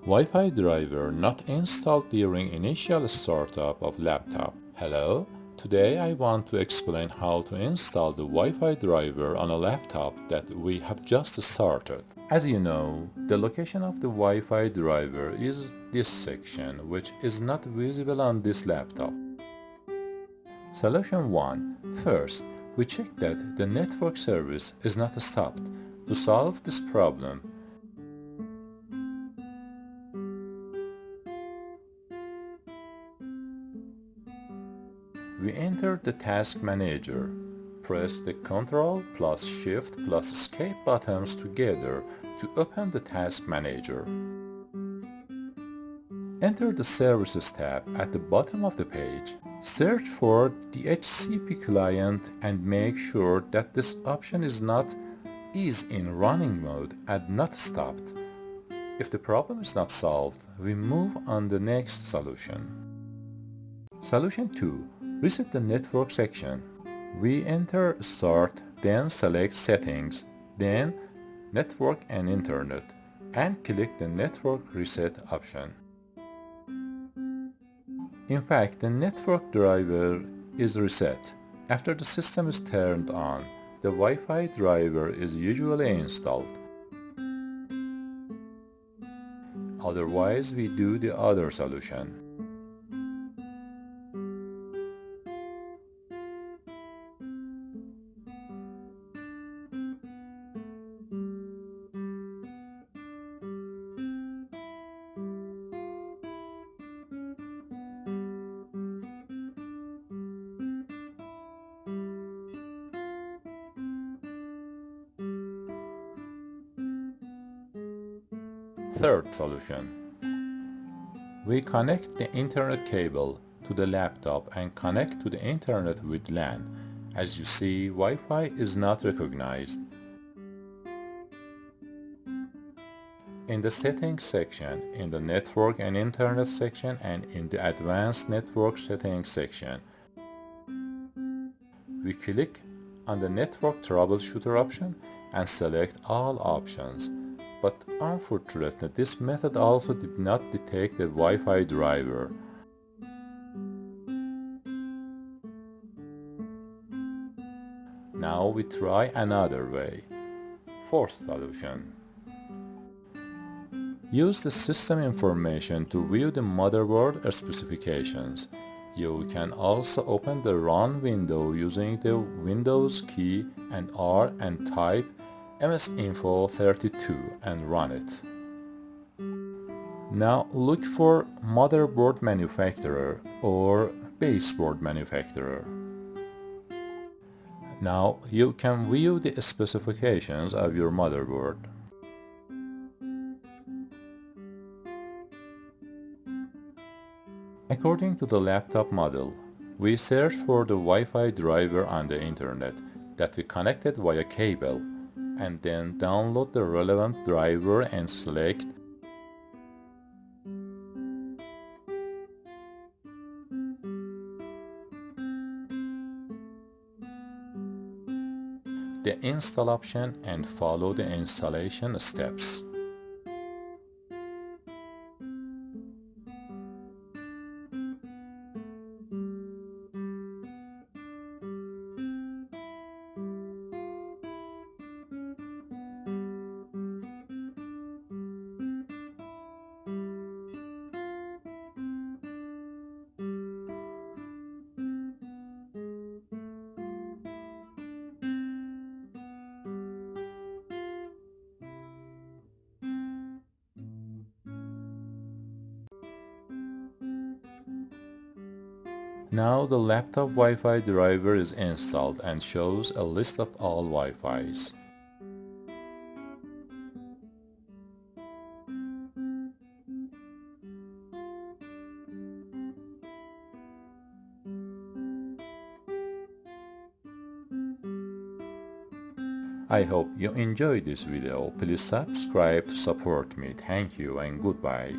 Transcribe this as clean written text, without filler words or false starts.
Wi-Fi driver not installed during initial startup of laptop. Hello, today I want to explain how to install the Wi-Fi driver on a laptop that we have just started. As you know, the location of the Wi-Fi driver is this section, which is not visible on this laptop. Solution 1. First, we check that the network service is not stopped. To solve this problem, we enter the Task Manager. Press the Ctrl plus Shift plus Escape buttons together to open the Task Manager. Enter the Services tab at the bottom of the page. Search for the HCP client and make sure that this option is in running mode and not stopped. If the problem is not solved, we move on the next solution. Solution 2. Reset the network section. We enter Start, then select Settings, then Network and Internet, and click the Network Reset option. In fact, the network driver is reset. After the system is turned on, the Wi-Fi driver is usually installed. Otherwise, we do the other solution. Third solution. We connect the internet cable to the laptop and connect to the internet with LAN. As you see, Wi-Fi is not recognized. In the Settings section, in the Network and Internet section, and in the Advanced Network Settings section, we click on the Network Troubleshooter option and select all options. But unfortunately, this method also did not detect the Wi-Fi driver. Now we try another way. Fourth solution. Use the system information to view the motherboard specifications. You can also open the Run window using the Windows key and R and type msinfo32 and run it. Now look for motherboard manufacturer or baseboard manufacturer. Now you can view the specifications of your motherboard. According to the laptop model, we search for the Wi-Fi driver on the internet that we connected via cable, and then download the relevant driver and select the install option and follow the installation steps. Now the laptop Wi-Fi driver is installed and shows a list of all Wi-Fis. I hope you enjoyed this video. Please subscribe to support me. Thank you and goodbye.